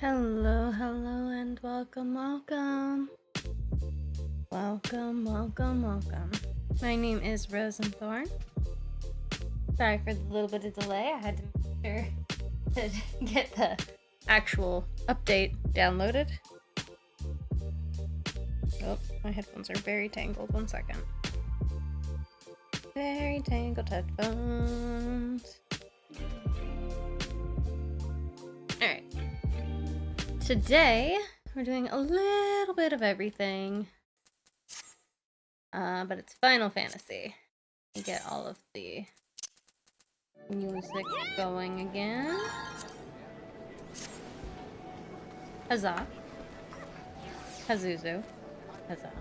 Hello, hello, and welcome, welcome. Welcome, welcome, welcome. My name is Rosenthorn. Sorry for the little bit of delay. I had to make sure to get the actual update downloaded. Oh, my headphones are very tangled. 1 second. Very tangled headphones. Alright. Today, we're doing a little bit of everything. But it's Final Fantasy. You get all of the music going again. Huzzah. Pazuzu. Huzzah.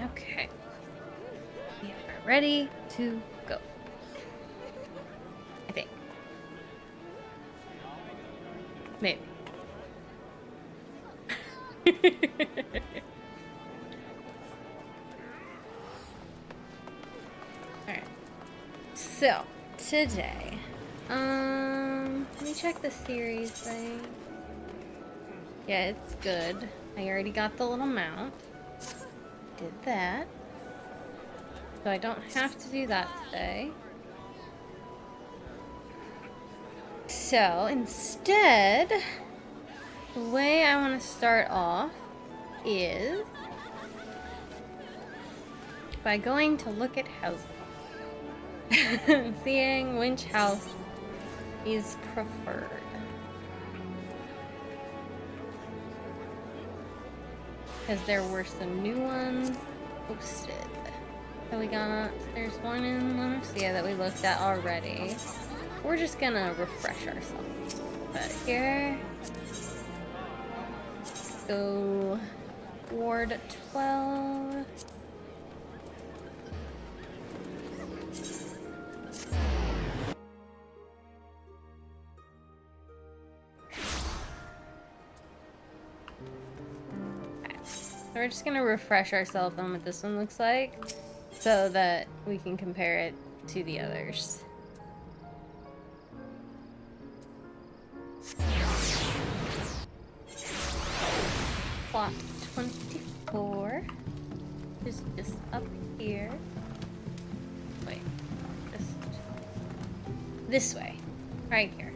Okay. We are ready to go. I think. Maybe. Alright. So, today. Let me check the series thing. Yeah, it's good. I already got the little mount. Did that. So I don't have to do that today. So, instead, the way I want to start off is by going to look at houses. Seeing which house is preferred. Because there were some new ones posted. So there's one in Lunacia that we looked at already. We're just gonna refresh ourselves. But here, go Ward 12. Okay. So we're just gonna refresh ourselves on what this one looks like so that we can compare it to the others. Plot 24 is just up here. Wait, just this way, right here.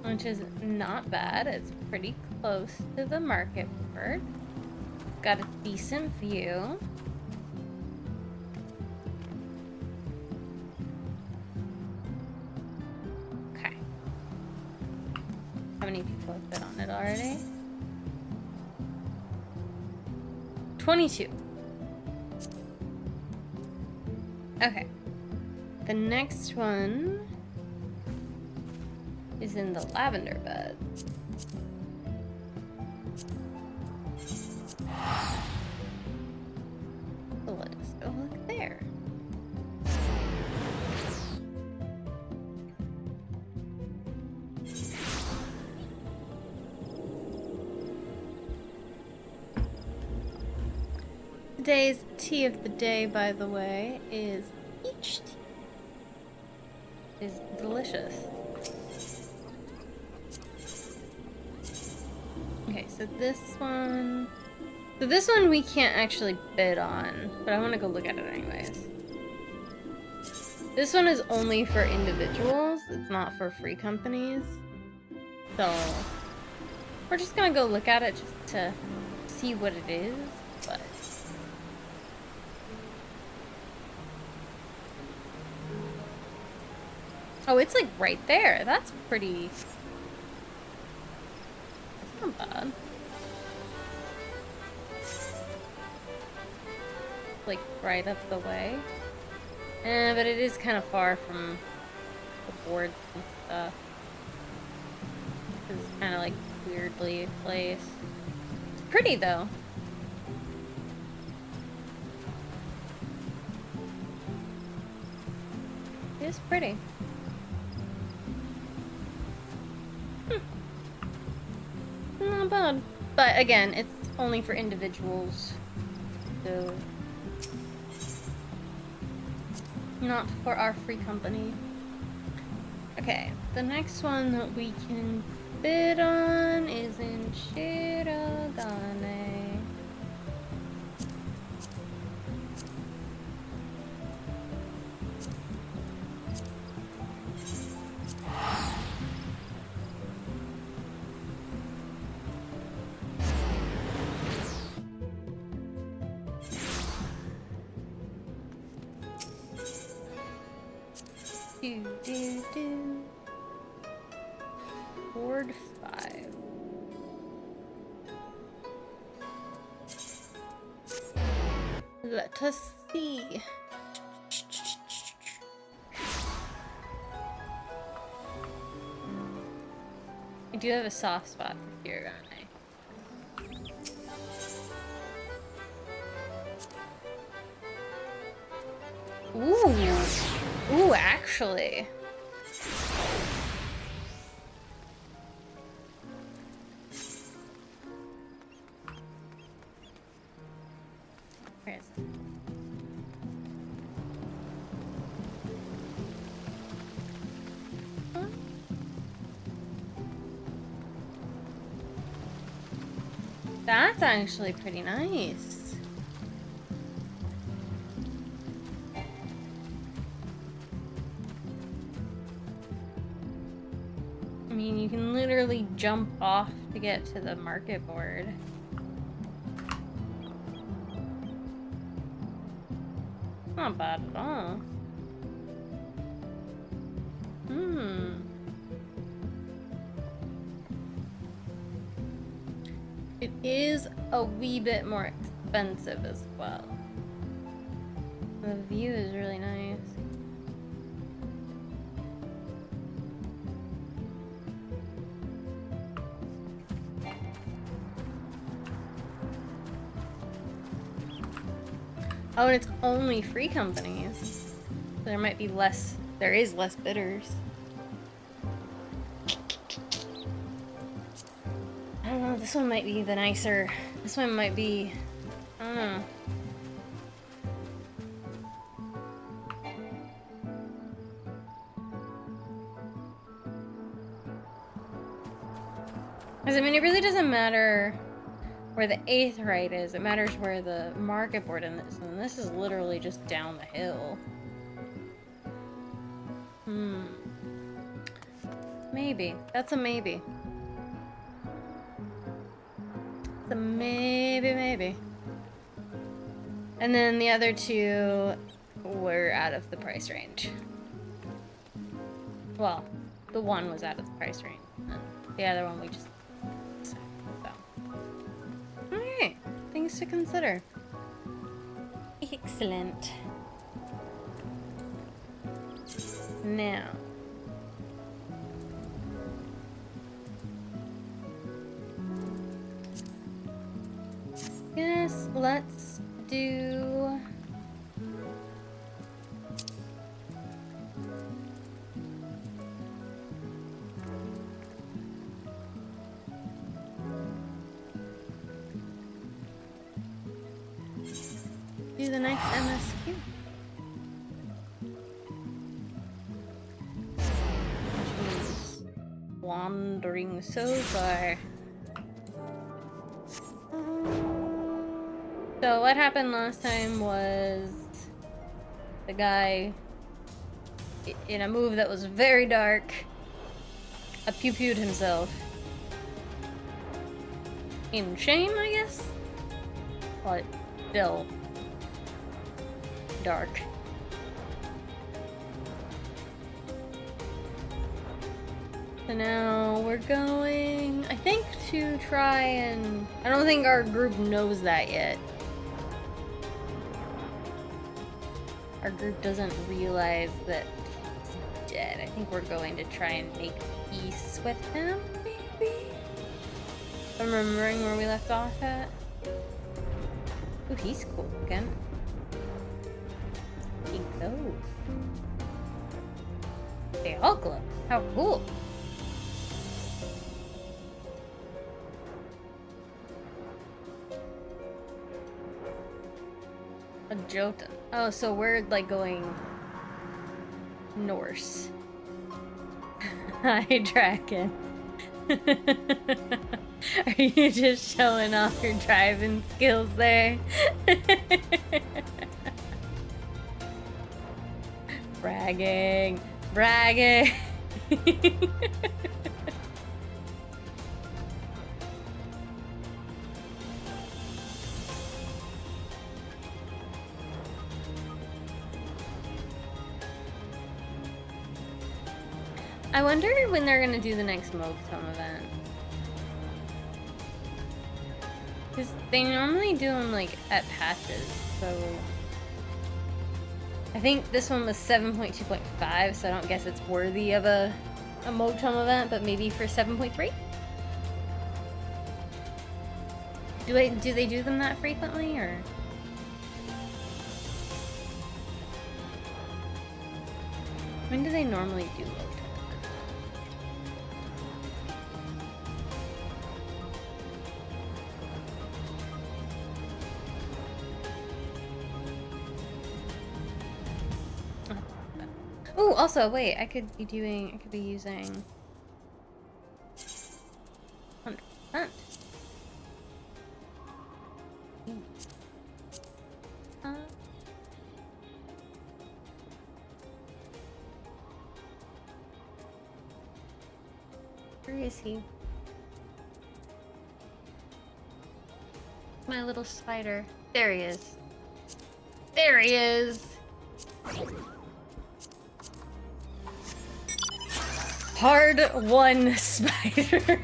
Which is not bad. It's pretty close to the market board. Got a decent view. Okay. How many people have been on it already? 22. Okay. The next one is in the lavender bed. So let us go look there. Today's tea of the day, by the way, is peach tea. It's delicious. Okay, so this one we can't actually bid on, but I want to go look at it anyways. This one is only for individuals. It's not for free companies. So we're just gonna go look at it just to see what it is, but oh, it's like right there. That's pretty... That's not bad. Like right up the way. But it is kind of far from the boards and stuff. It's kind of like weirdly placed. It's pretty though. It is pretty. Not bad. But again, it's only for individuals. So Not for our free company. Okay, the next one that we can bid on is in Shirogane. Do. Ward 5. Let us see. I do have a soft spot for Hiragane. Ooh, actually. Where is it? Huh? That's actually pretty nice. I mean, you can literally jump off to get to the market board. Not bad at all. It is a wee bit more expensive as well. The view is really nice. Oh, and it's only free companies. There might be less, there is less bidders. I don't know, this one might be the nicer, this one might be, I don't know. Because, I mean, it really doesn't matter where the 8th right is, it matters where the market board is, and this is literally just down the hill. Maybe. That's a maybe. It's a maybe. And then the other two were out of the price range. Well, the one was out of the price range, and the other one we just... So. Alright, things to consider. Excellent. Now... Yes, let's do... do the next MSQ. Jeez. Wandering so far. So what happened last time was the guy, in a move that was very dark, pew-pewed himself. In shame, I guess? But still dark. So now we're going, I think, to try and... I don't think our group knows that yet. Our group doesn't realize that he's dead. I think we're going to try and make peace with him, maybe? If I'm remembering where we left off at. Ooh, he's cool again. He goes. They all glow. How cool. A Jota. Oh, so we're like going Norse. Hi, Draken. Are you just showing off your driving skills there? Bragging. Bragging. I wonder when they're gonna do the next Motorhome event. Because they normally do them like at patches, so... I think this one was 7.2.5, so I don't guess it's worthy of a Motorhome event, but maybe for 7.3? Do they do them that frequently, or...? When do they normally do Motorhome? Oh, also, wait, I could be using 100%. Where is he? My little spider. There he is. There he is! Hard one spider.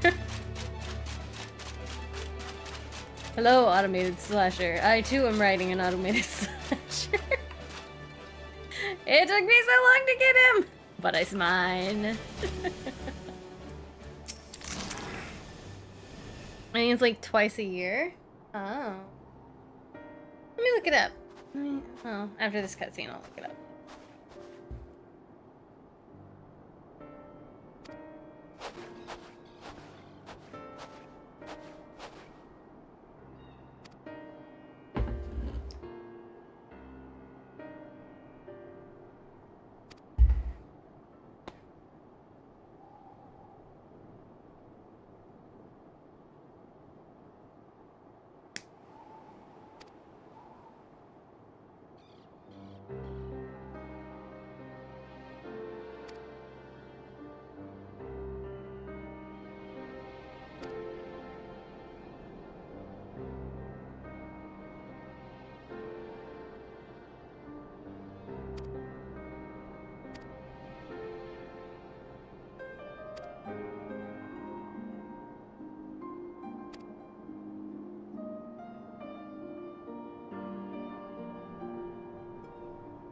Hello, automated slasher. I too am writing an automated slasher. It took me so long to get him, but it's mine. I think it's like twice a year. Oh. Let me look it up. Oh, after this cutscene, I'll look it up.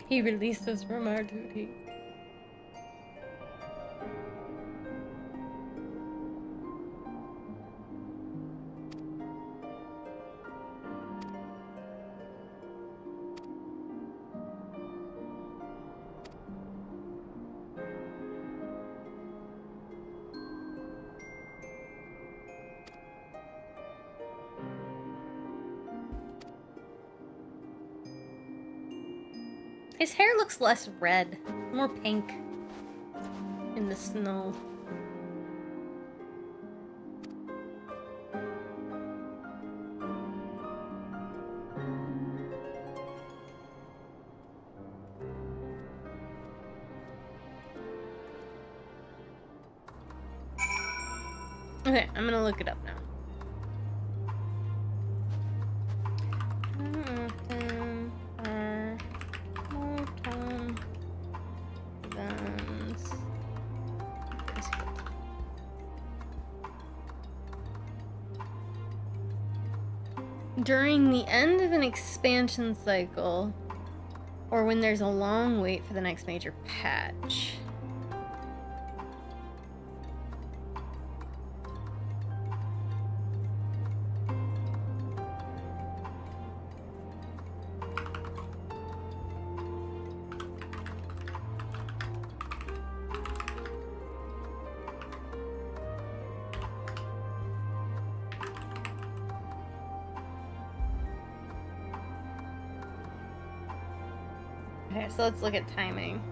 He released us from our duty. His hair looks less red, more pink in the snow. Okay, I'm gonna look it up now. During the end of an expansion cycle, or when there's a long wait for the next major patch. Okay, so let's look at timing.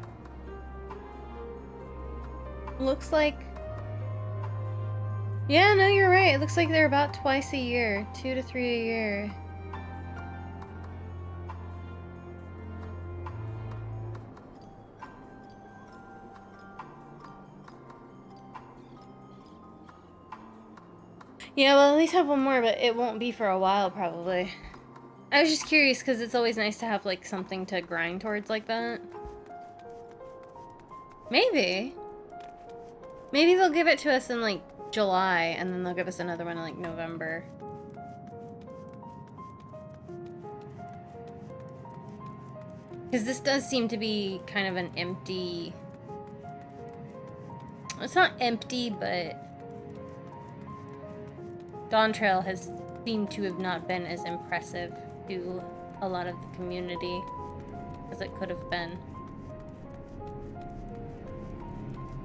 Looks like... Yeah, no, you're right. It looks like they're about twice a year. 2 to 3 a year. Yeah, well, at least have one more, but it won't be for a while, probably. I was just curious, because it's always nice to have, like, something to grind towards like that. Maybe. Maybe they'll give it to us in, like, July, and then they'll give us another one in, like, November. Because this does seem to be kind of an empty... It's not empty, but... Dawn Trail has seemed to have not been as impressive to a lot of the community as it could have been.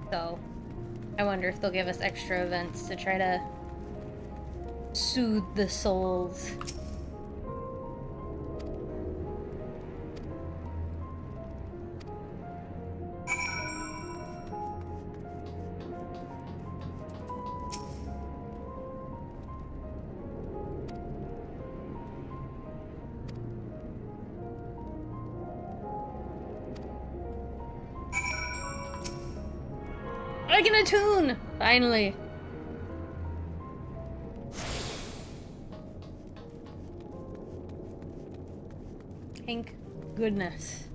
So, I wonder if they'll give us extra events to try to soothe the souls. I can attune! Finally. Thank goodness.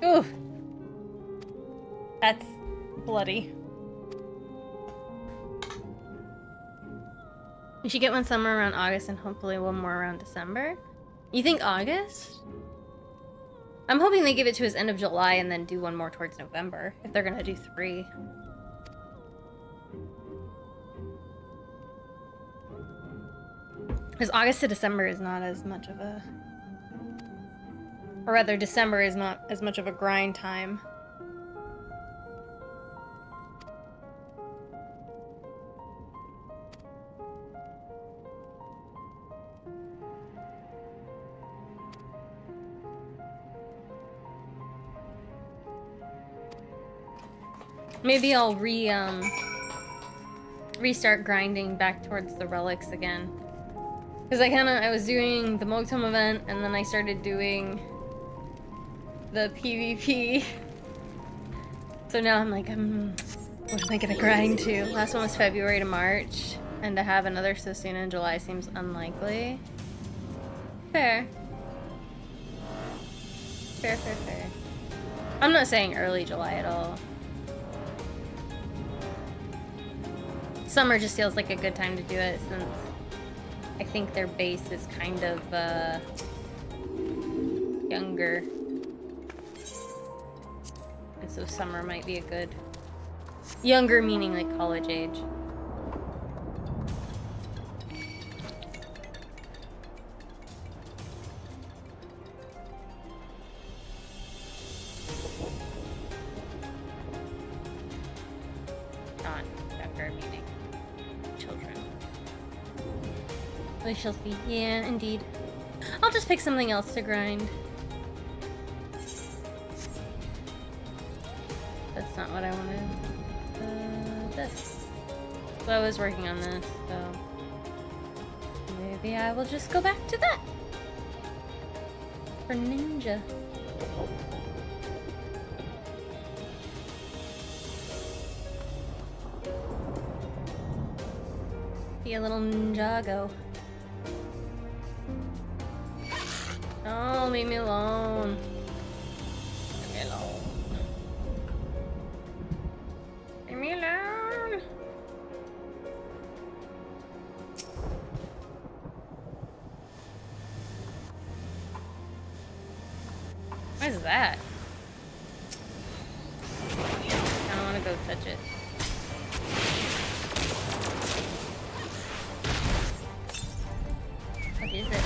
Ooh. That's bloody. We should get one somewhere around August and hopefully one more around December. You think August? I'm hoping they give it to us end of July and then do one more towards November, if they're gonna do 3. Because August to December is not as much of a... Or rather, December is not as much of a grind time. Maybe I'll restart grinding back towards the relics again. Because I was doing the Mogtom event, and then I started doing the PvP. So now I'm like, what am I gonna grind to? Last one was February to March, and to have another so soon in July seems unlikely. Fair. Fair, fair, fair. I'm not saying early July at all. Summer just feels like a good time to do it, since I think their base is kind of younger. And so summer might be a good... Younger meaning like college age. Not younger meaning children. We shall see. Yeah, indeed. I'll just pick something else to grind. That's not what I wanted. This. So I was working on this, so maybe I will just go back to that for ninja. Be a little Ninjago. Oh, leave me alone. Leave me alone. Leave me alone. that? I don't want to go touch it. What is it?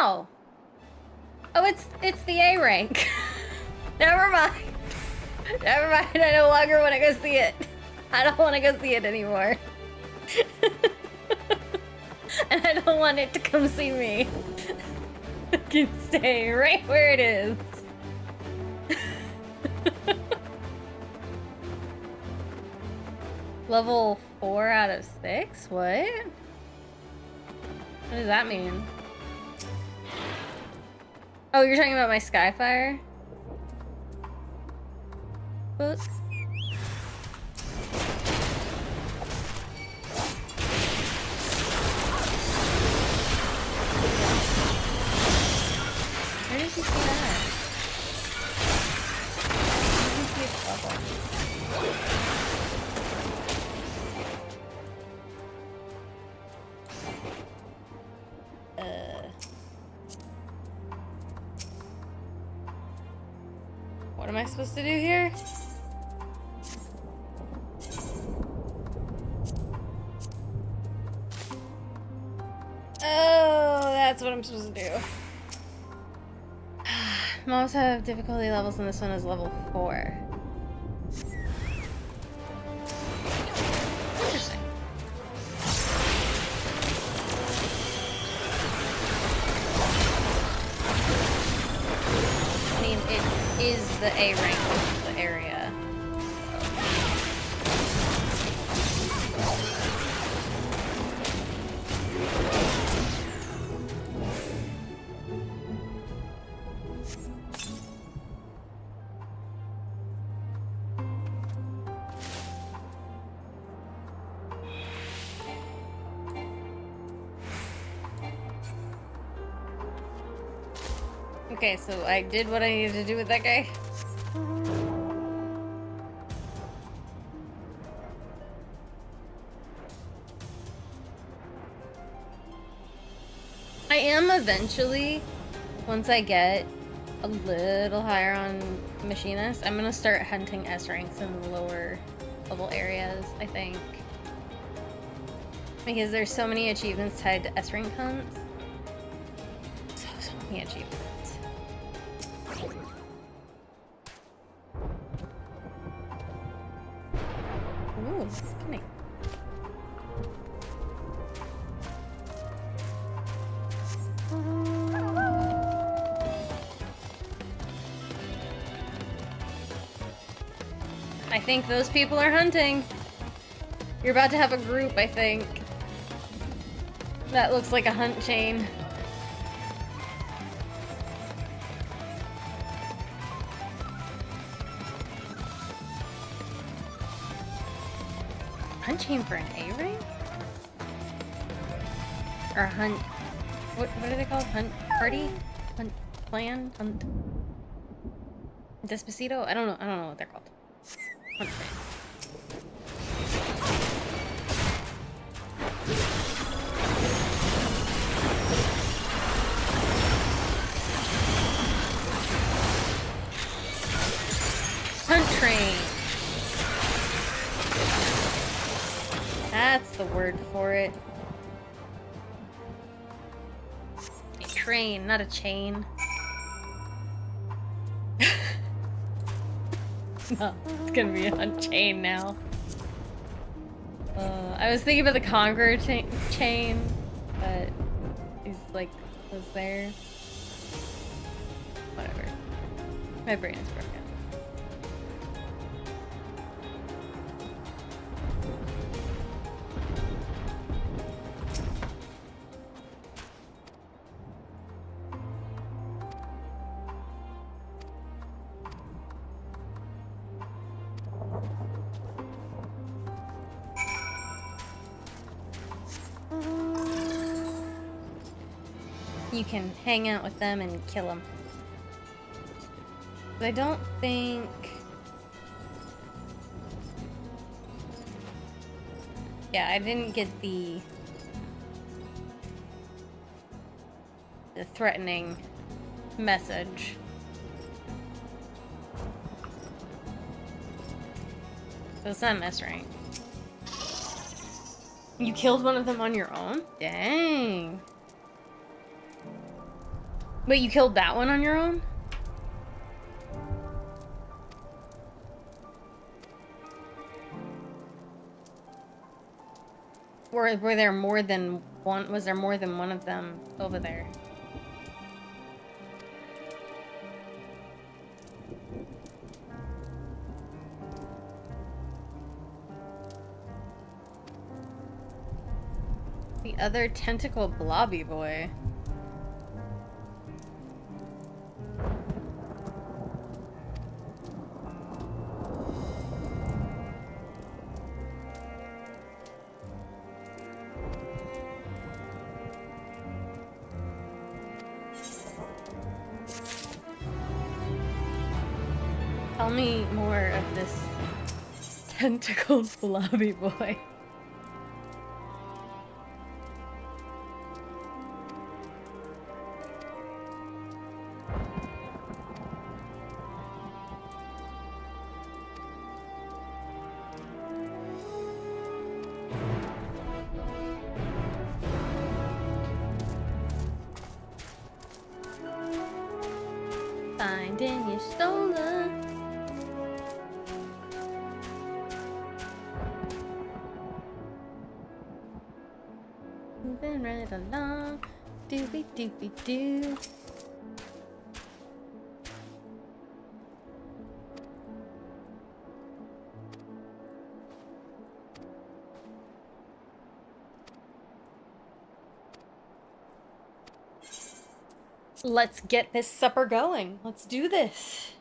Oh! Oh, it's the A rank. Never mind. Never mind, I no longer want to go see it. I don't want to go see it anymore. And I don't want it to come see me. It can stay right where it is. Level 4 out of 6? What? What does that mean? Oh, you're talking about my Skyfire? Book? Where did you see that? I didn't see its level. What am I supposed to do here? Oh, that's what I'm supposed to do. Most have difficulty levels, and this one is level 4. Interesting. I mean, it is the A rank of the area. Okay, so I did what I needed to do with that guy. I am eventually, once I get a little higher on Machinist, I'm gonna start hunting S ranks in the lower level areas, I think. Because there's so many achievements tied to S rank hunts. So many achievements. Ooh, skinny. I think those people are hunting. You're about to have a group, I think. That looks like a hunt chain. Hunt chain for an A rank? Or a hunt... What are they called? Hunt party? Hunt plan? Hunt... Despacito? I don't know what they're called. Hunt train. Hunt train. That's the word for it. A train, not a chain. No, it's gonna be a hunt chain now. I was thinking about the Conqueror chain, but he's like, was there. Whatever. My brain is broken. you can hang out with them and kill them. I don't think... Yeah, I didn't get the threatening message. So it's not an S rank. You killed one of them on your own? Dang. Wait, you killed that one on your own? Were there more than one? Was there more than one of them over there? The other tentacle blobby boy. Tell me more of this tentacled blobby boy. Finding your stolen. Moving right along, doobie doobie doo. Let's get this supper going. Let's do this.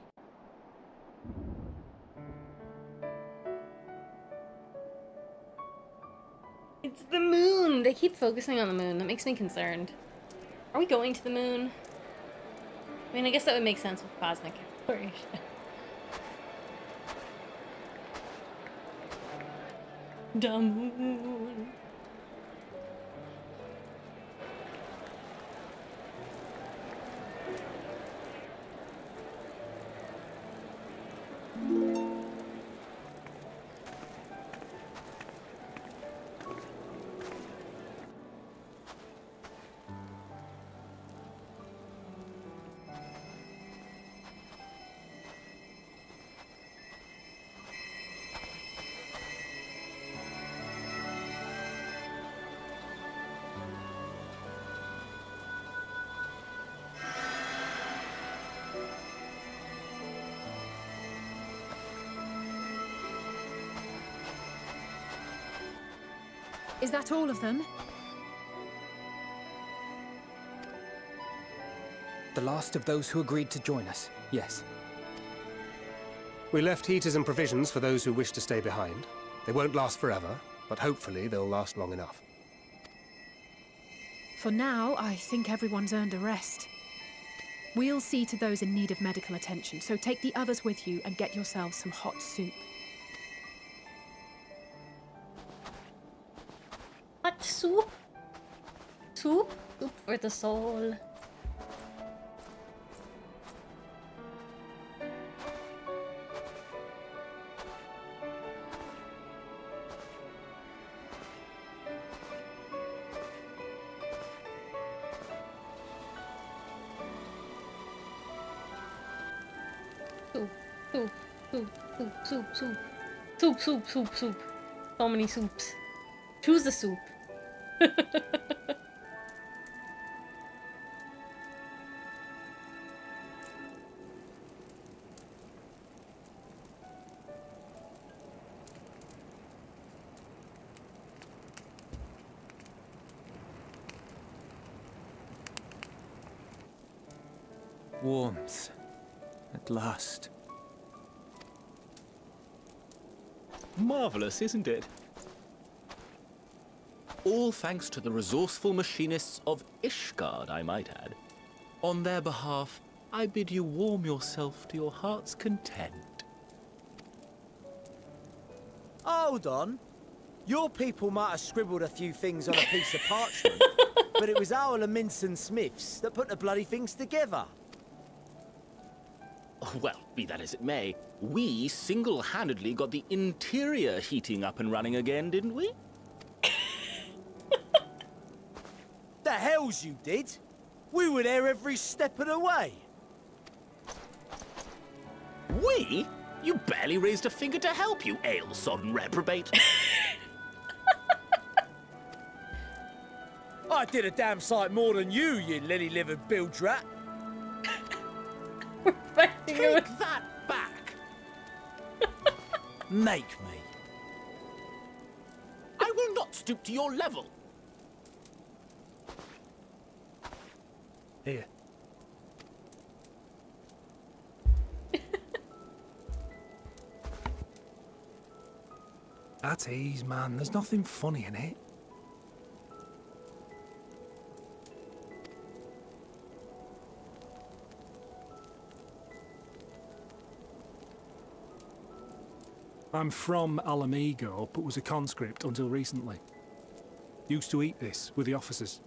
It's the moon! They keep focusing on the moon. That makes me concerned. Are we going to the moon? I mean, I guess that would make sense with cosmic exploration. Dumb moon. Is that all of them? The last of those who agreed to join us, yes. We left heaters and provisions for those who wish to stay behind. They won't last forever, but hopefully they'll last long enough. For now, I think everyone's earned a rest. We'll see to those in need of medical attention, so take the others with you and get yourselves some hot soup. Hot soup? Soup? Soup for the soul. Soup, soup, soup, soup, soup, soup. Soup, soup, soup, soup. So many soups. Choose the soup. Warmth. At last. Marvelous, isn't it? All thanks to the resourceful machinists of Ishgard, I might add. On their behalf, I bid you warm yourself to your heart's content. Hold on. Your people might have scribbled a few things on a piece of parchment, but it was our Leminson Smiths that put the bloody things together. Well, be that as it may, we single-handedly got the interior heating up and running again, didn't we? The hells you did! We were there every step of the way. We? You barely raised a finger to help, you ale-sodden reprobate. I did a damn sight more than you, you lily-livered bilge rat. Take that back! Make me. I will not stoop to your level. Here. At ease, man. There's nothing funny in it. I'm from Alamigo, but was a conscript until recently. Used to eat this with the officers.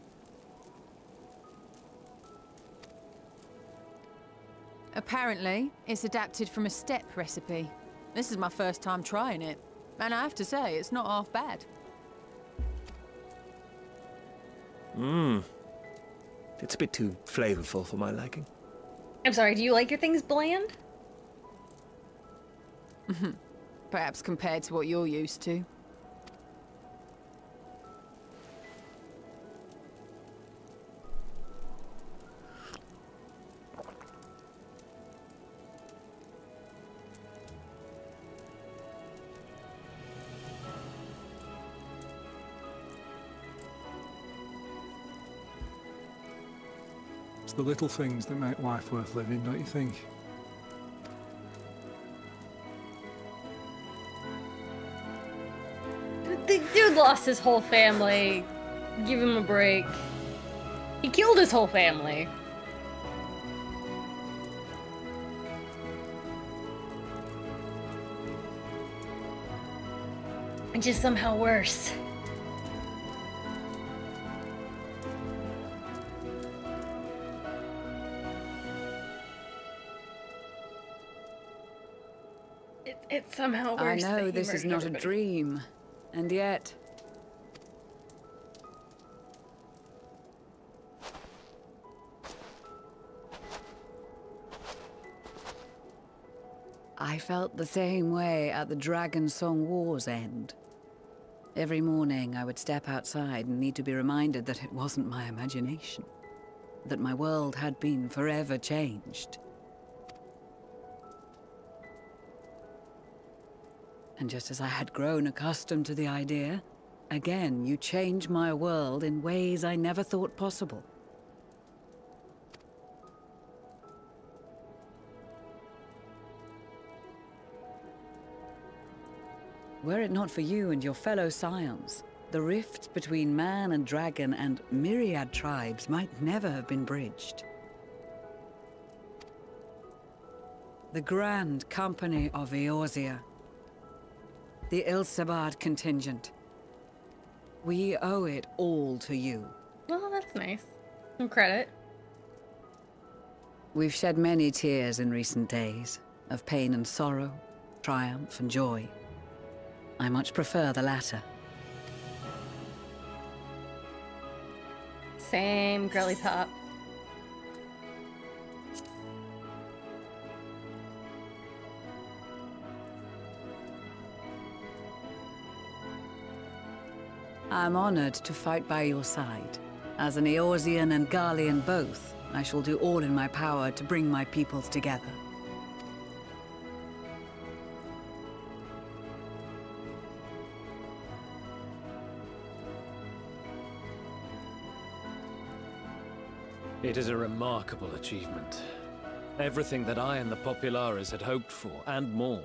Apparently, it's adapted from a steppe recipe. This is my first time trying it, and I have to say, it's not half bad. It's a bit too flavorful for my liking. I'm sorry, do you like your things bland? Perhaps compared to what you're used to. It's the little things that make life worth living, don't you think? The dude lost his whole family. Give him a break. He killed his whole family. And just somehow worse. It's somehow I worse. that know he this is murdered not a everybody. dream, and yet... I felt the same way at the Dragon Song War's end. Every morning I would step outside and need to be reminded that it wasn't my imagination, that my world had been forever changed. And just as I had grown accustomed to the idea, again you change my world in ways I never thought possible. Were it not for you and your fellow scions, the rifts between man and dragon and myriad tribes might never have been bridged. The Grand Company of Eorzea, the Ilsabard contingent. We owe it all to you. Oh, that's nice. Some credit. We've shed many tears in recent days, of pain and sorrow, triumph and joy. I much prefer the latter. Same, girly pop. I'm honored to fight by your side. As an Eorzean and Garlean both, I shall do all in my power to bring my peoples together. It is a remarkable achievement. Everything that I and the Populares had hoped for, and more.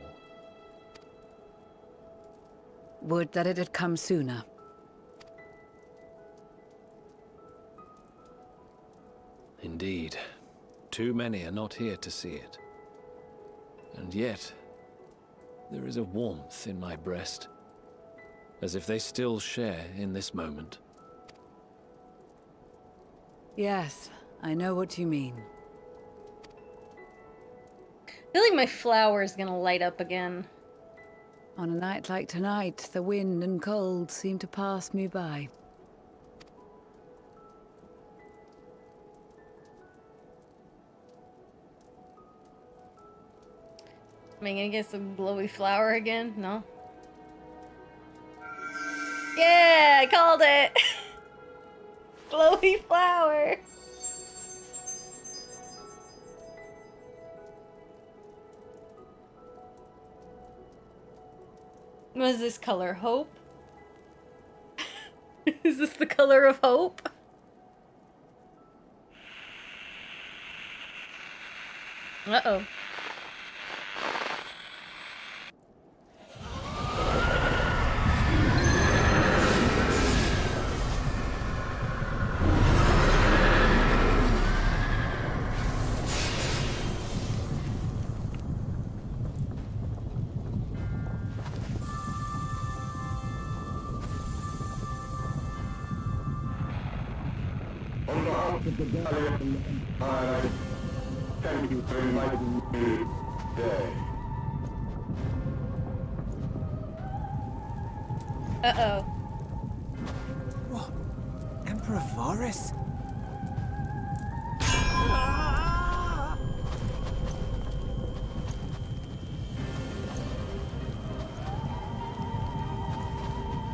Would that it had come sooner. Indeed. Too many are not here to see it. And yet, there is a warmth in my breast, as if they still share in this moment. Yes, I know what you mean. I feel like my flower is gonna light up again. On a night like tonight, the wind and cold seem to pass me by. Am I gonna get some glowy flower again? No? Yeah, I called it! Glowy flower! What is this color? Hope? Is this the color of hope? Uh-oh. On behalf of the Galleon, I thank you for inviting me today. Uh-oh. What? Emperor Varus?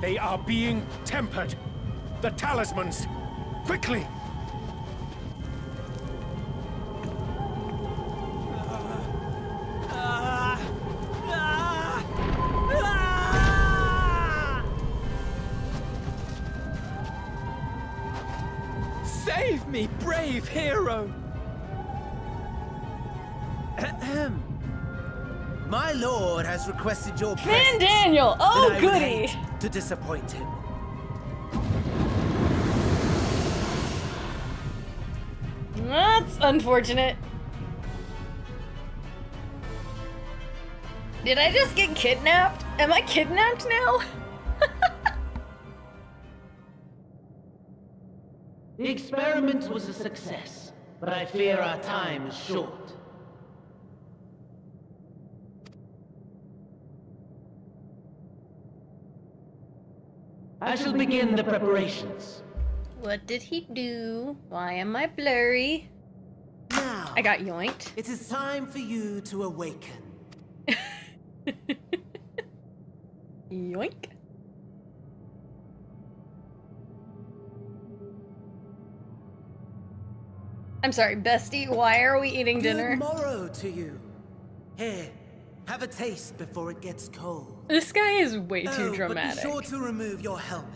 They are being tempered. The talismans. Quickly! Save me, brave hero! Ahem. My lord has requested your Man, presence. Daniel! Oh, and I would goody! hate to disappoint him. That's unfortunate. Did I just get kidnapped? Am I kidnapped now? The experiment was a success, but I fear our time is short. I shall begin the preparations. What did he do? Why am I blurry? Now, I got yoinked. it is time for you to awaken. Yoink. I'm sorry, bestie, why are we eating dinner? Good morrow to you. Here, have a taste before it gets cold. This guy is way too But dramatic. be sure to remove your helmet.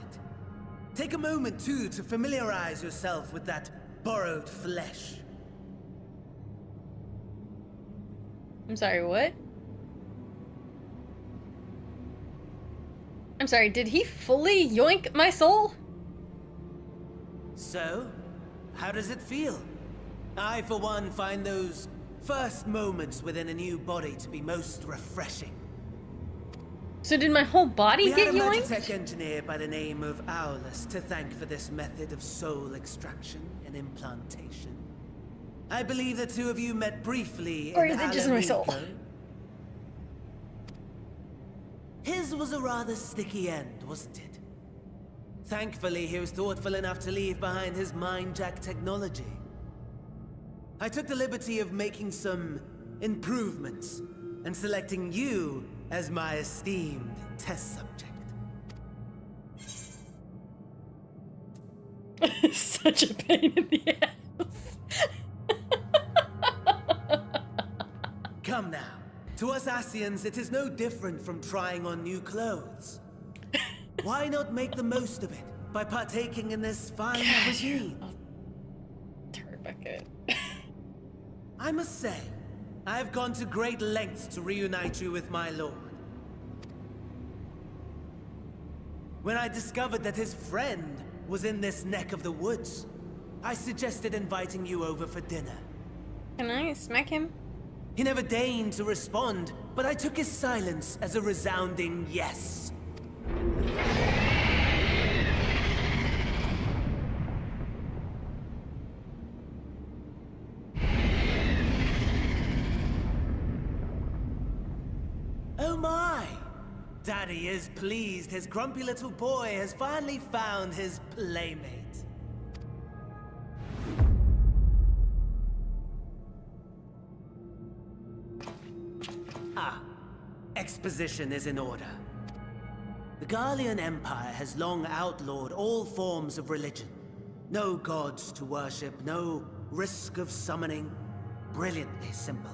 Take a moment, too, to familiarize yourself with that borrowed flesh. I'm sorry, what? I'm sorry, did he fully yoink my soul? So, how does it feel? I, for one, find those first moments within a new body to be most refreshing. So did my whole body get We had a yoinked? Magitech engineer by the name of Aulus to thank for this method of soul extraction and implantation. I believe the two of you met briefly Or in is it just my soul? Alarico. His was a rather sticky end, wasn't it? Thankfully, he was thoughtful enough to leave behind his mind-jack technology. I took the liberty of making some improvements and selecting you as my esteemed test subject. Such a pain in the ass. Come now. To us Asians, it is no different from trying on new clothes. Why not make the most of it by partaking in this fine cuisine? Turd I must say, I have gone to great lengths to reunite you with my lord. When I discovered that his friend was in this neck of the woods, I suggested inviting you over for dinner. Can I smack him? He never deigned to respond, but I took his silence as a resounding yes. Oh my! Daddy is pleased his grumpy little boy has finally found his playmate. Ah, exposition is in order. The Garlean Empire has long outlawed all forms of religion. No gods to worship, no risk of summoning. Brilliantly simple.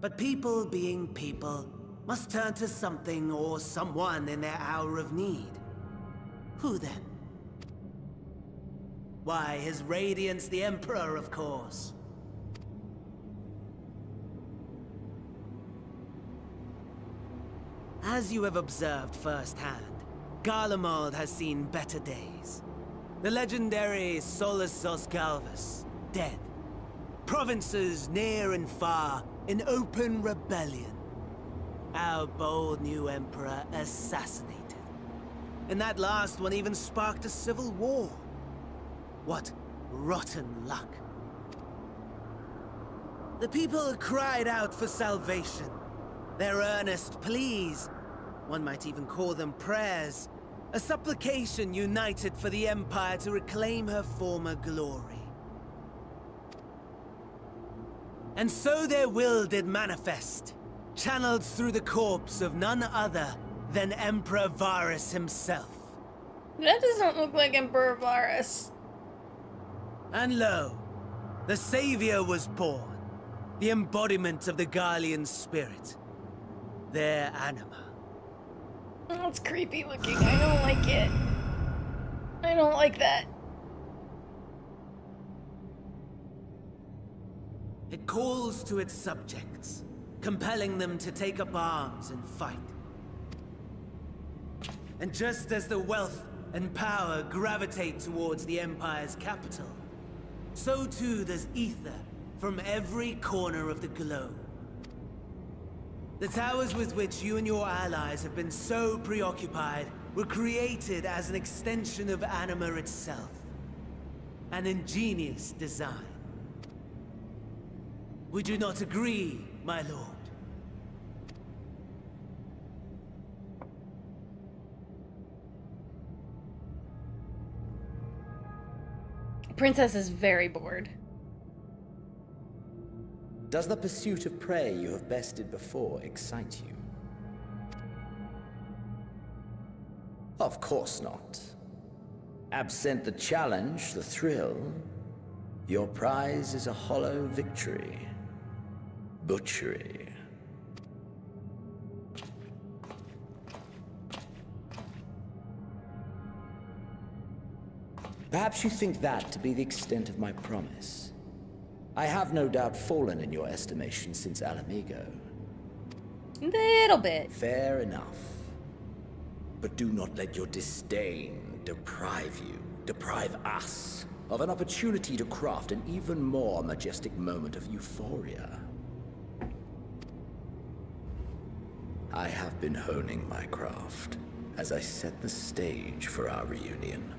But people being people must turn to something or someone in their hour of need. Who then? Why, His Radiance the Emperor, of course. As you have observed firsthand, Garlemald has seen better days. The legendary Solus Galvus, dead. Provinces near and far in open rebellion. Our bold new emperor assassinated. And that last one even sparked a civil war. What rotten luck. The people cried out for salvation. Their earnest pleas, one might even call them prayers, a supplication united for the Empire to reclaim her former glory. And so their will did manifest, channeled through the corpse of none other than Emperor Varus himself. That doesn't look like Emperor Varus. And lo, the Savior was born, the embodiment of the Garlean spirit, their anima. That's creepy looking. I don't like it. I don't like that. It calls to its subjects, compelling them to take up arms and fight. And just as the wealth and power gravitate towards the Empire's capital, so too does ether from every corner of the globe. The towers with which you and your allies have been so preoccupied were created as an extension of anima itself. An ingenious design. Would you not agree, my lord? Princess is very bored. Does the pursuit of prey you have bested before excite you? Of course not. Absent the challenge, the thrill, your prize is a hollow victory. Butchery. Perhaps you think that to be the extent of my promise. I have no doubt fallen in your estimation since Alamigo. Little bit. Fair enough. But do not let your disdain deprive us, of an opportunity to craft an even more majestic moment of euphoria. I have been honing my craft as I set the stage for our reunion.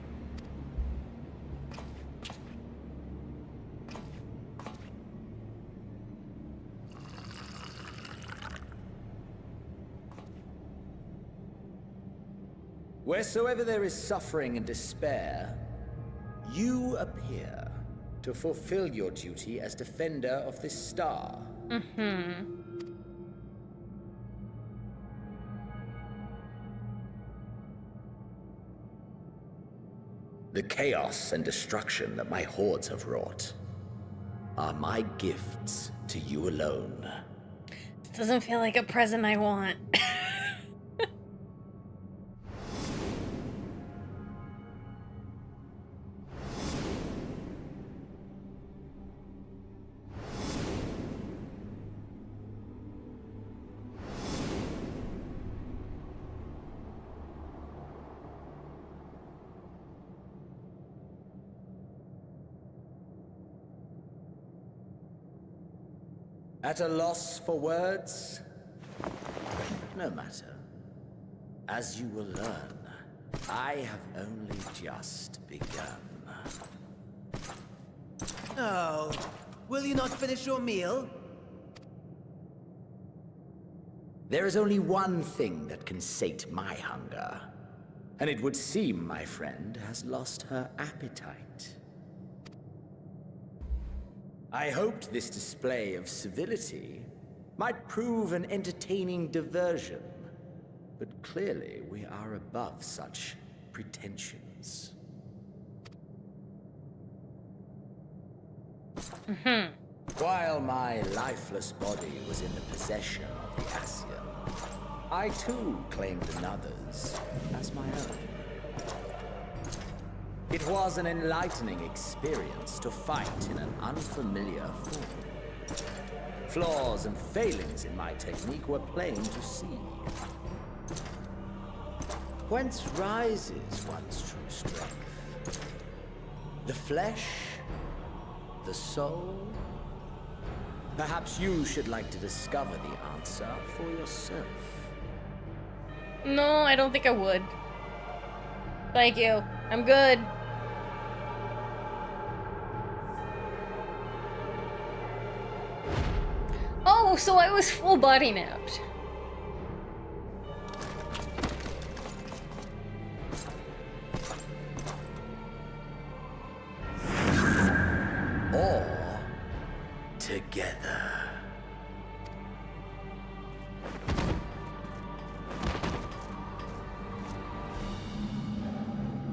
Wheresoever there is suffering and despair, you appear to fulfill your duty as defender of this star. Mm-hmm. The chaos and destruction that my hordes have wrought are my gifts to you alone. This doesn't feel like a present I want. At a loss for words? No matter. As you will learn, I have only just begun. Oh, will you not finish your meal? There is only one thing that can sate my hunger. And it would seem my friend has lost her appetite. I hoped this display of civility might prove an entertaining diversion. But clearly we are above such pretensions. While my lifeless body was in the possession of the Ascian, I too claimed another's as my own. It was an enlightening experience to fight in an unfamiliar form. Flaws and failings in my technique were plain to see. Whence rises one's true strength? The flesh? The soul? Perhaps you should like to discover the answer for yourself. No, I don't think I would. Thank you. I'm good. Oh, so I was full body napped. Or together.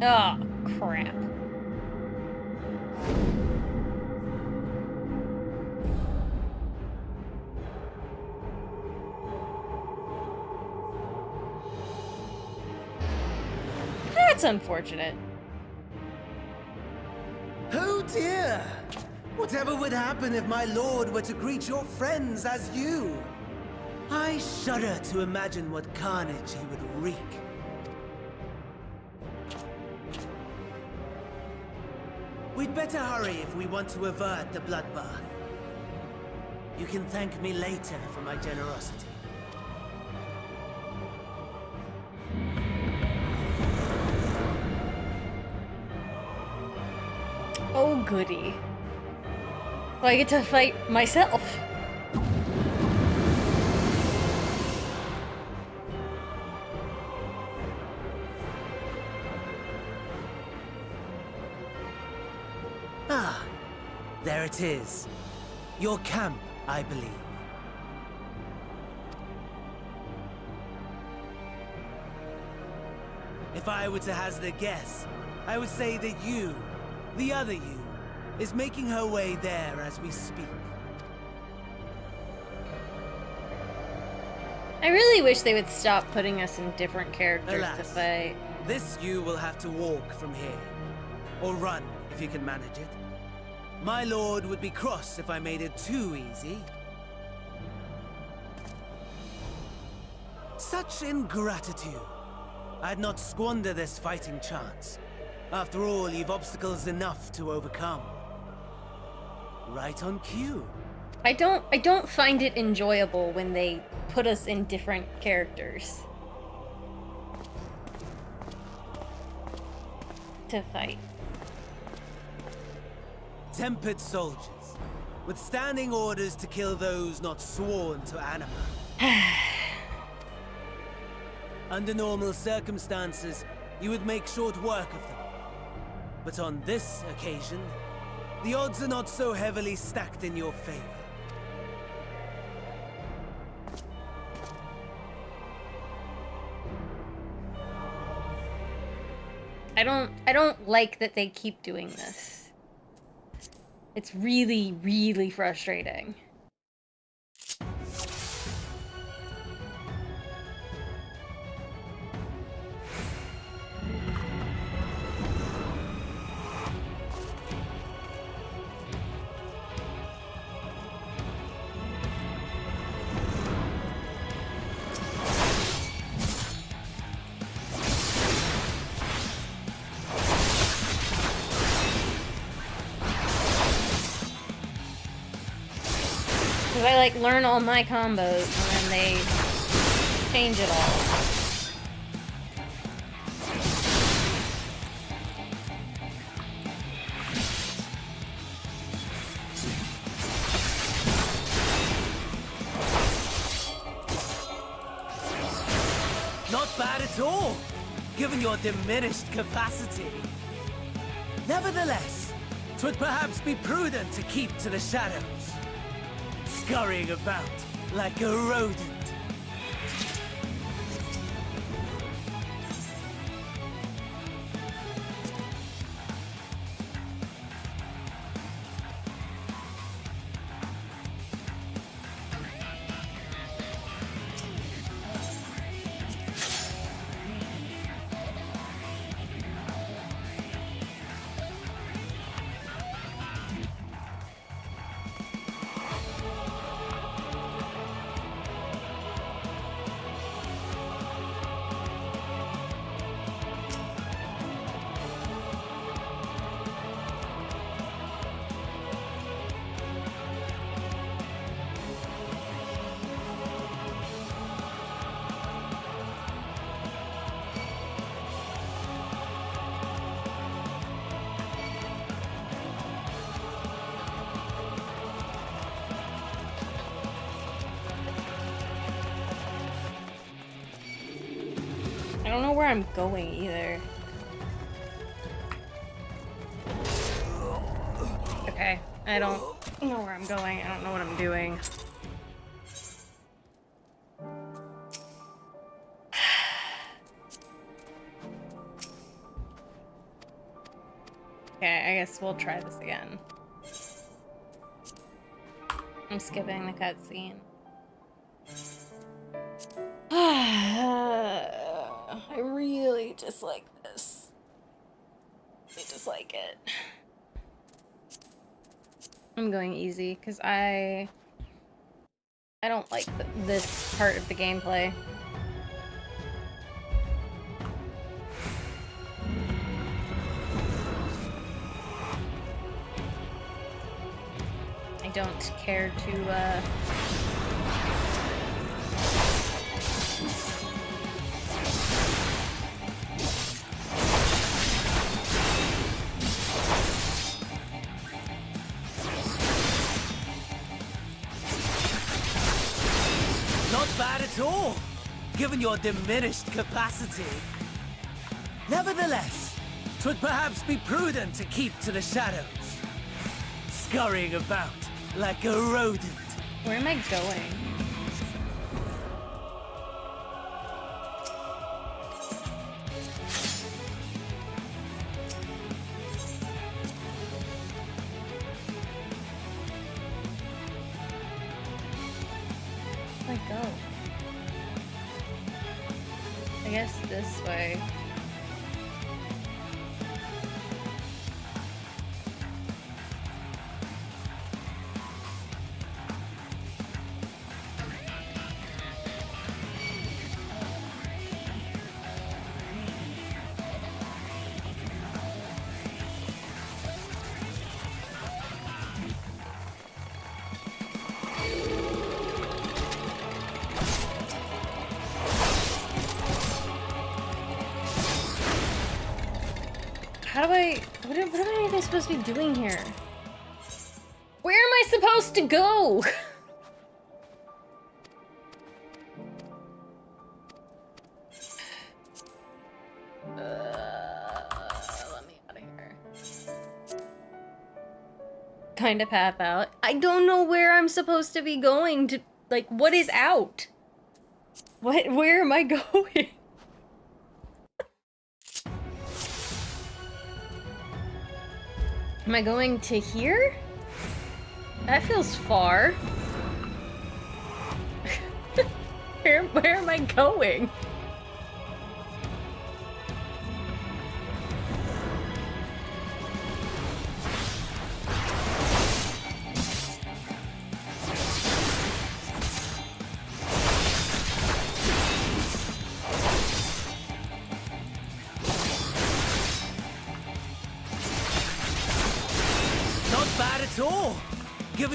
Oh, crap. That's unfortunate. Oh dear! Whatever would happen if my lord were to greet your friends as you? I shudder to imagine what carnage he would wreak. We'd better hurry if we want to avert the bloodbath. You can thank me later for my generosity. Oh, goody. So I get to fight myself. Ah, there it is. Your camp, I believe. If I were to hazard a guess, I would say that you, the other you, is making her way there as we speak. I really wish they would stop putting us in different characters Alas, to fight. this you will have to walk from here. Or run, if you can manage it. My lord would be cross if I made it too easy. Such ingratitude. I'd not squander this fighting chance. After all, you've obstacles enough to overcome. Right on cue. I don't find it enjoyable when they put us in different characters to fight. Tempered soldiers, withstanding orders to kill those not sworn to anima. Under normal circumstances, you would make short work of them. But on this occasion, the odds are not so heavily stacked in your favor. I don't like that they keep doing this. It's really, really frustrating. Because I like learn all my combos and then they change it all. Not bad at all, given your diminished capacity. Nevertheless, 'twould perhaps be prudent to keep to the shadows, scurrying about like a rodent. I don't know where I'm going either. Okay, I don't know where I'm going. I don't know what I'm doing. Okay, I guess we'll try this again. I'm skipping the cutscene. I really dislike this. I dislike it. I'm going easy because I don't like this part of the gameplay. I don't care to Bad at all, given your diminished capacity. Nevertheless, 'twould perhaps be prudent to keep to the shadows, scurrying about like a rodent. Where am I going? Where do I go? I guess this way. How do I... What am I even supposed to be doing here? Where am I supposed to go? Let me out of here. Kind of path out. I don't know where I'm supposed to be going to... Like, what is out? Where am I going? Am I going to here? That feels far. Where am I going?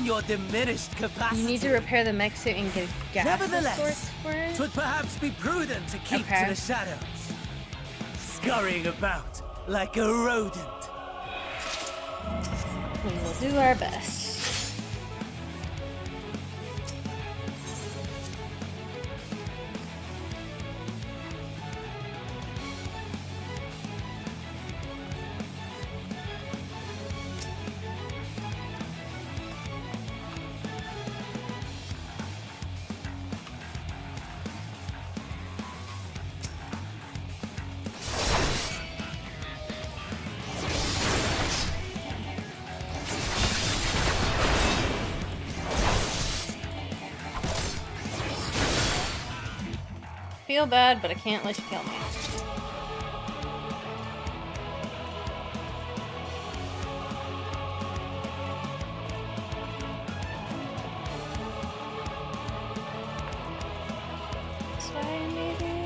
your diminished capacity. You need to repair the mech suit and get gas of sorts Nevertheless, for it? 'twould perhaps be prudent to keep Okay. to the shadows. Scurrying about like a rodent. We will do our best. Feel bad, but I can't let you kill me. This way, maybe?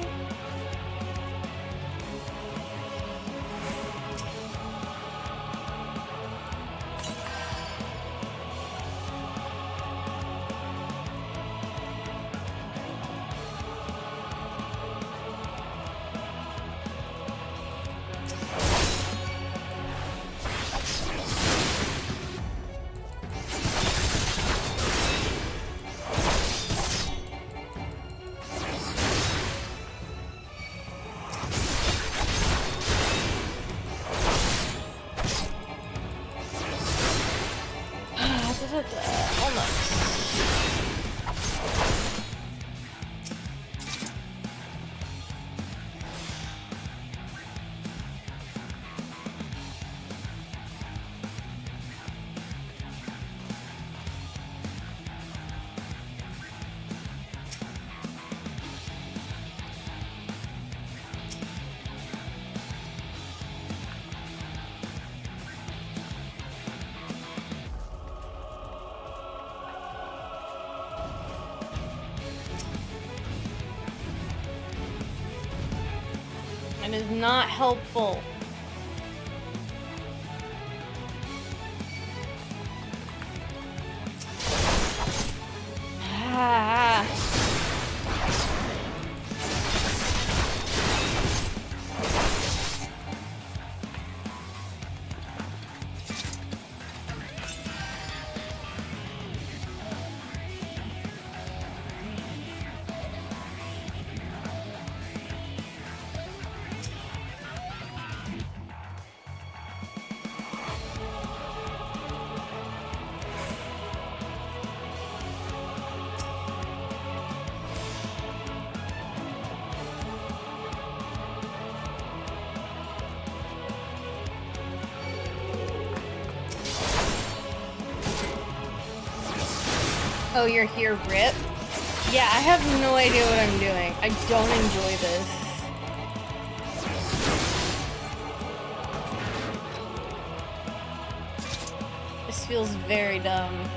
It is not helpful. Ah. Oh, you're here, Rip? Yeah, I have no idea what I'm doing. I don't enjoy this. This feels very dumb.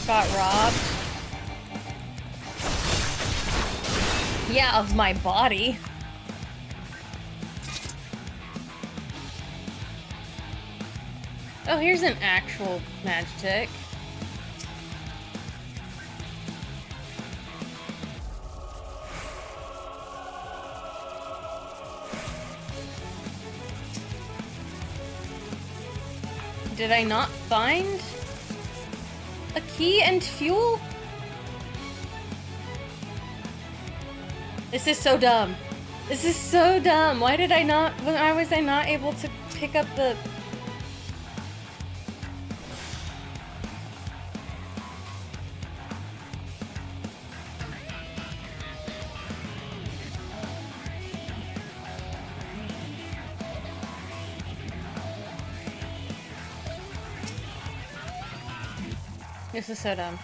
Got robbed. Yeah, of my body. Oh, here's an actual Magitek. Did I not find a key and fuel? This is so dumb. This is so dumb. Why was I not able to pick up the... This is so dumb.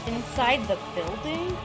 Inside the building?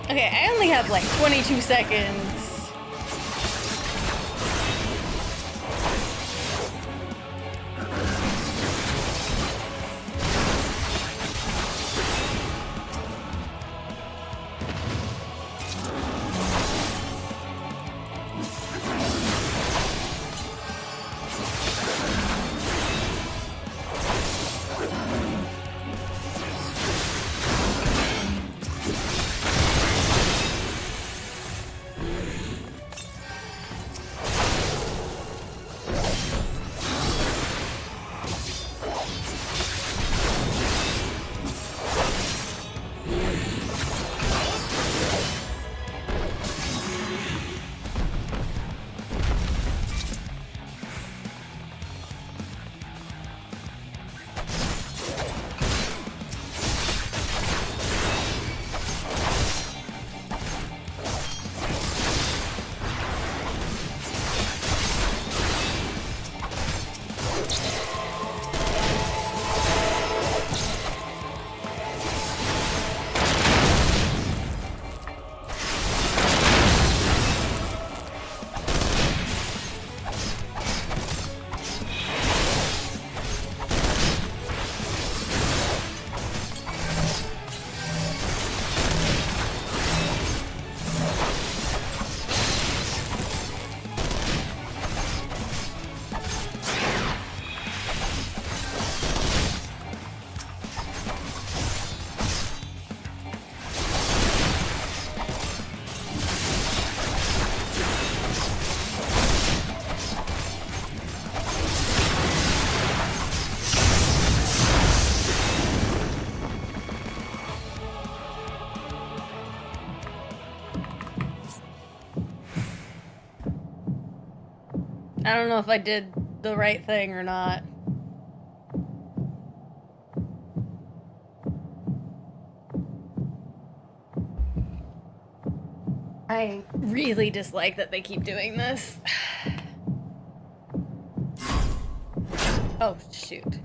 Okay, I only have like 22 seconds. I don't know if I did the right thing or not. I really dislike that they keep doing this. Oh, shoot.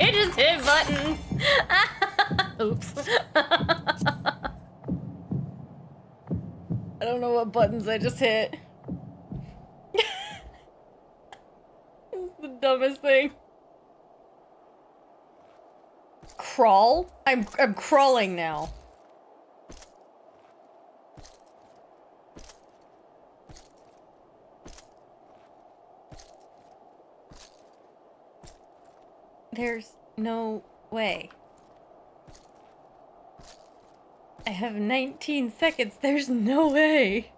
I just hit buttons. Oops. I don't know what buttons I just hit. It's the dumbest thing. Crawl? I'm crawling now. There's no way. I have 19 seconds. There's no way.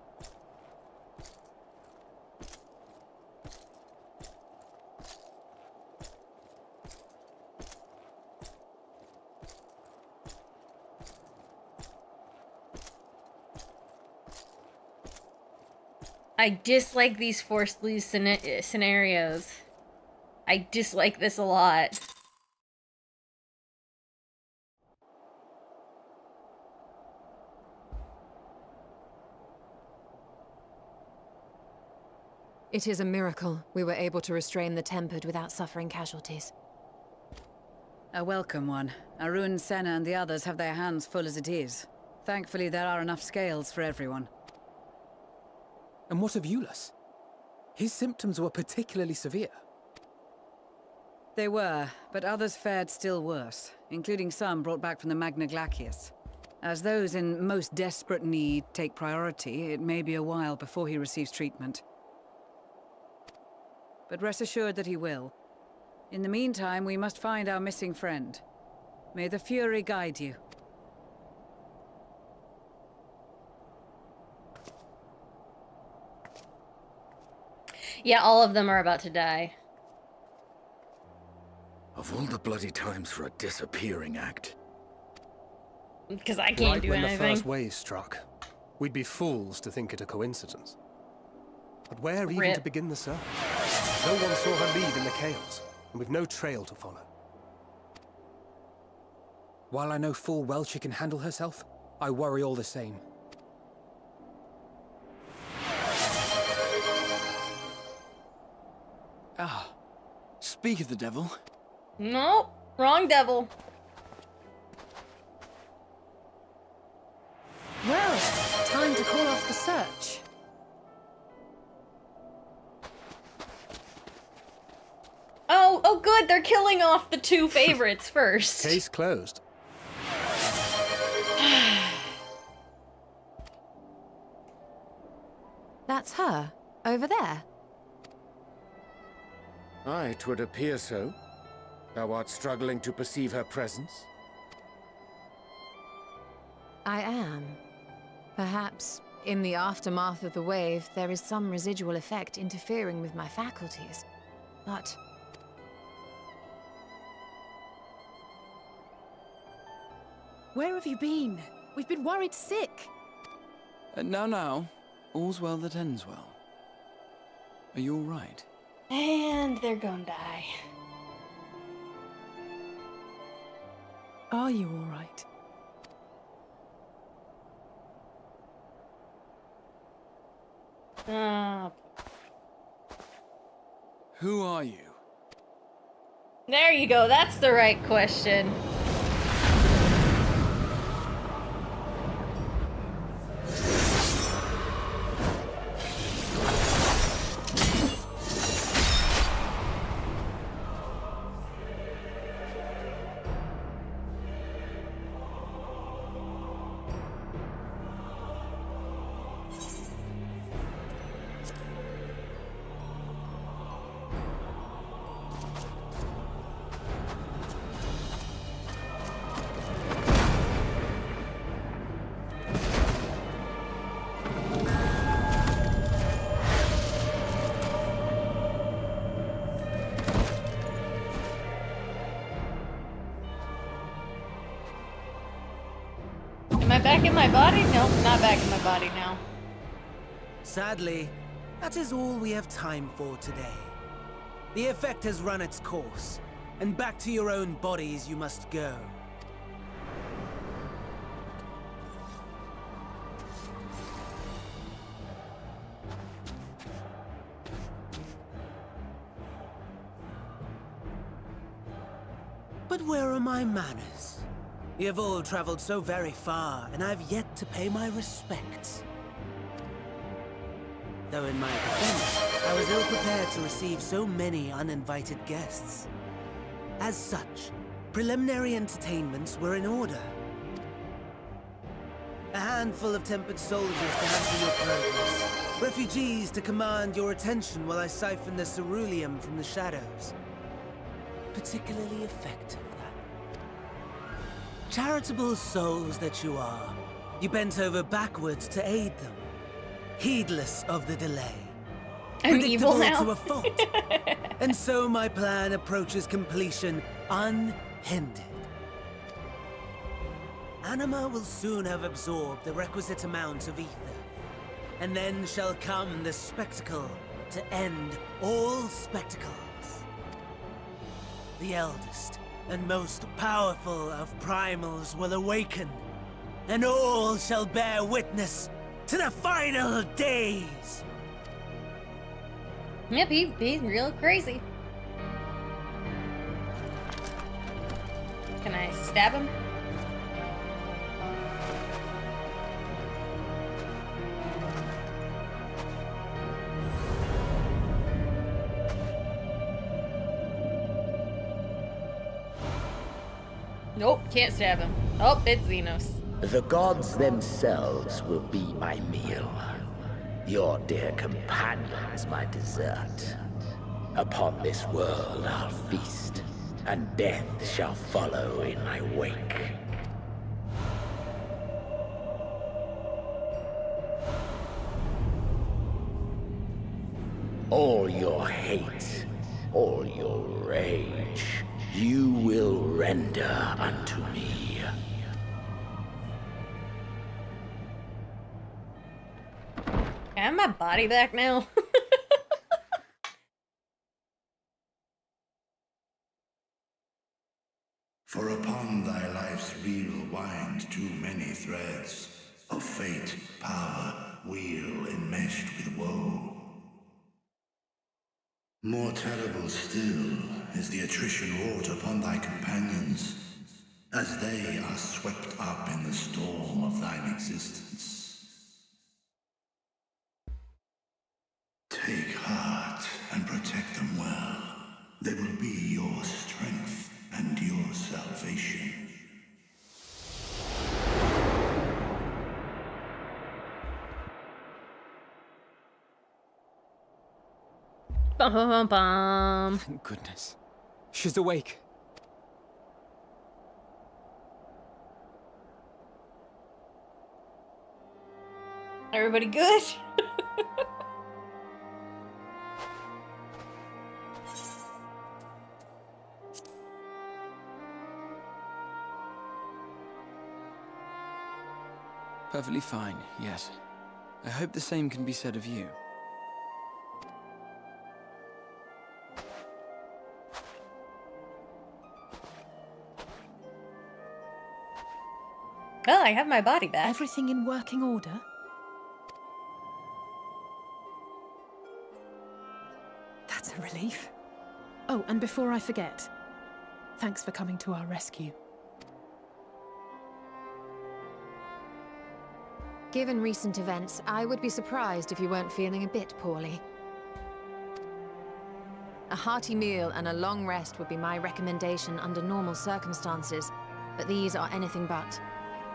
I dislike these forced lose scenarios. I dislike this a lot. It is a miracle we were able to restrain the Tempered without suffering casualties. A welcome one. Arun, Senna, and the others have their hands full as it is. Thankfully, there are enough scales for everyone. And what of Eulus? His symptoms were particularly severe. They were, but others fared still worse, including some brought back from the Magna Glacius. As those in most desperate need take priority, it may be a while before he receives treatment. But rest assured that he will. In the meantime, we must find our missing friend. May the Fury guide you. Yeah, all of them are about to die. Of all the bloody times for a disappearing act. Because I can't Right do when anything. the first wave struck, we'd be fools to think it a coincidence. But where even Rip. to begin the search? No one saw her leave in the chaos, and we've no trail to follow. While I know full well she can handle herself, I worry all the same. Ah, speak of the devil. No, wrong devil. Well, time to call off the search. Oh, good. They're killing off the two favorites first. Case closed. That's her, over there. Aye, 'twould appear so. Thou art struggling to perceive her presence? I am. Perhaps, in the aftermath of the wave, there is some residual effect interfering with my faculties. But... where have you been? We've been worried sick. Now, all's well that ends well. Are you all right? And they're gonna die. Are you all right? Who are you? There you go. That's the right question. Am I back in my body? Nope, not back in my body now. Sadly, that is all we have time for today. The effect has run its course, and back to your own bodies you must go. But where are my manners? You have all traveled so very far, and I've yet to pay my respects. Though in my defense, I was ill prepared to receive so many uninvited guests. As such, Preliminary entertainments were in order. A handful of tempered soldiers to hamper your progress. Refugees to command your attention while I siphon the ceruleum from the shadows. Particularly effective, that. Charitable souls that you are, you bent over backwards to aid them, heedless of the delay. I'm evil now. To a fault. And so my plan approaches completion unhindered. Anima will soon have absorbed the requisite amount of ether, and then shall come the spectacle to end all spectacles. The eldest and most powerful of primals will awaken, and all shall bear witness to the final days. Yep, he's real crazy. Can I stab him? Nope, can't stab him. Oh, it's Xenos. The gods themselves will be my meal. Your dear companions my dessert. Upon this world I'll feast, and death shall follow in my wake. All your hate, all your rage, you will render unto me. Can I have my body back now? For upon thy life's reel wind too many threads of fate, power, wheel enmeshed with woe. More terrible still is the attrition wrought upon thy companions, as they are swept up in the storm of thine existence. Take heart and protect them well. They will be your strength and your salvation. Bum, bum, bum, bum. Thank goodness. She's awake. Everybody good? Perfectly fine, yes. I hope the same can be said of you. Well, I have my body back. Everything in working order? That's a relief. Oh, and before I forget, thanks for coming to our rescue. Given recent events, I would be surprised if you weren't feeling a bit poorly. A hearty meal and a long rest would be my recommendation under normal circumstances, but these are anything but.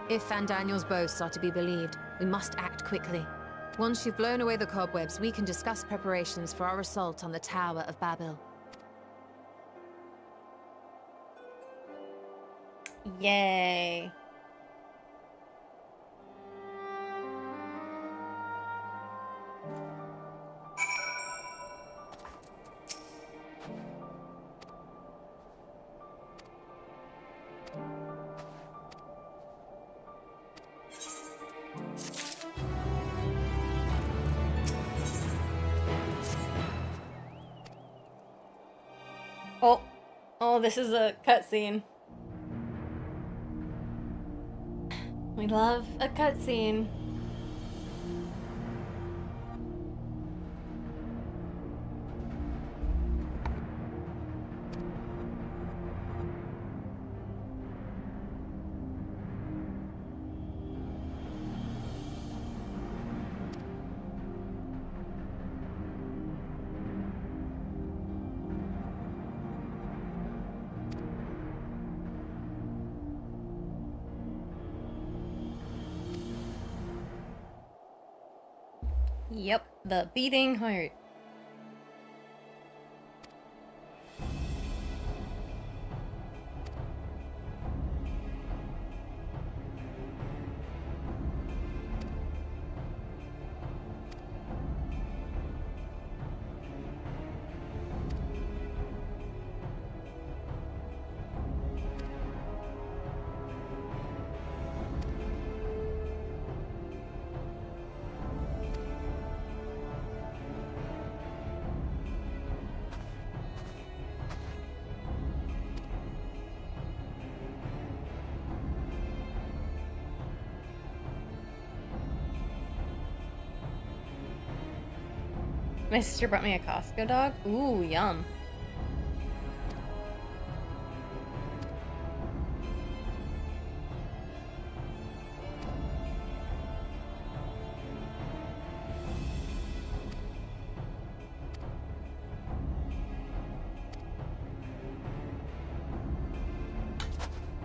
If Van Daniel's boasts are to be believed, we must act quickly. Once you've blown away the cobwebs, we can discuss preparations for our assault on the Tower of Babel. Yay. Oh, this is a cutscene. We love a cutscene. Yep, the beating heart. My sister brought me a Costco dog. Ooh, yum.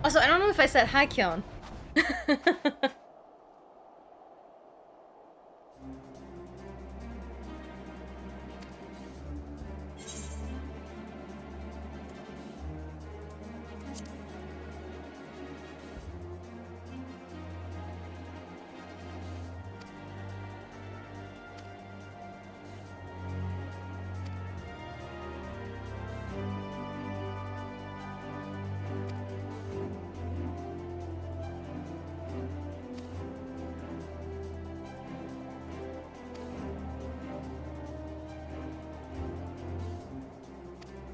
Also, I don't know if I said hi, Kyon.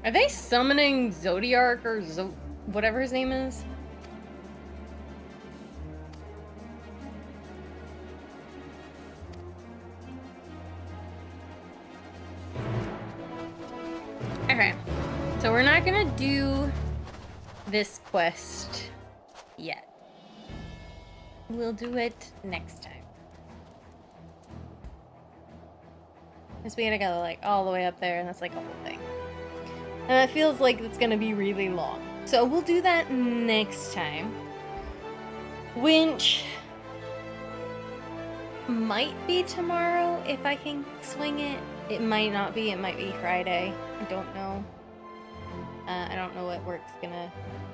Are they summoning Zodiac or whatever his name is? Okay, so we're not gonna do this quest yet. We'll do it next time. Because we gotta go like all the way up there, and that's like a whole thing. And it feels like it's gonna be really long. So we'll do that next time. Which might be tomorrow if I can swing it. It might not be, it might be Friday. I don't know. I don't know what work's gonna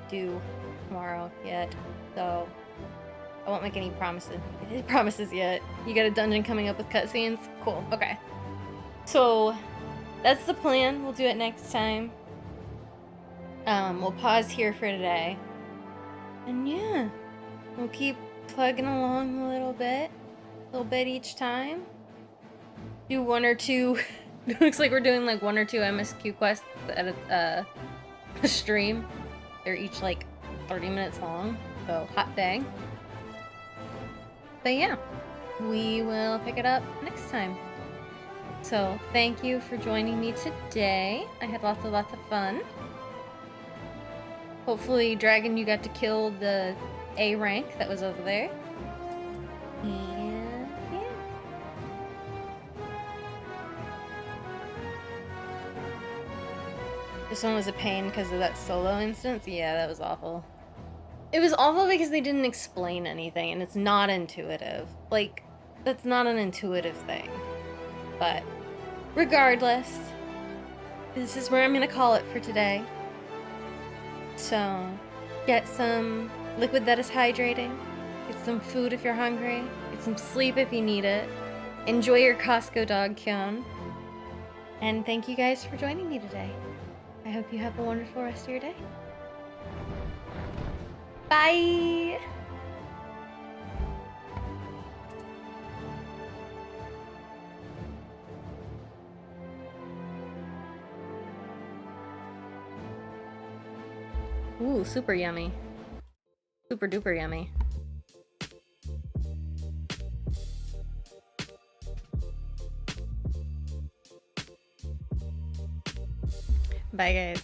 do tomorrow yet. So I won't make any promises yet. You got a dungeon coming up with cutscenes? Cool, okay. So that's the plan. We'll do it next time. We'll pause here for today. And yeah, we'll keep plugging along a little bit each time. Do one or two, it looks like we're doing like 1 or 2 MSQ quests at a stream. They're each like 30 minutes long, so hot dang. But yeah, we will pick it up next time. So thank you for joining me today. I had lots of fun. Hopefully, Dragon, you got to kill the A rank that was over there. And yeah. This one was a pain because of that solo instance. Yeah, that was awful. It was awful because they didn't explain anything, and it's not intuitive. Like, that's not an intuitive thing. But regardless, this is where I'm gonna call it for today. So, get some liquid that is hydrating, get some food if you're hungry, get some sleep if you need it, enjoy your Costco dog, Kyon, and thank you guys for joining me today. I hope you have a wonderful rest of your day. Bye! Ooh, super yummy. Super duper yummy. Bye, guys.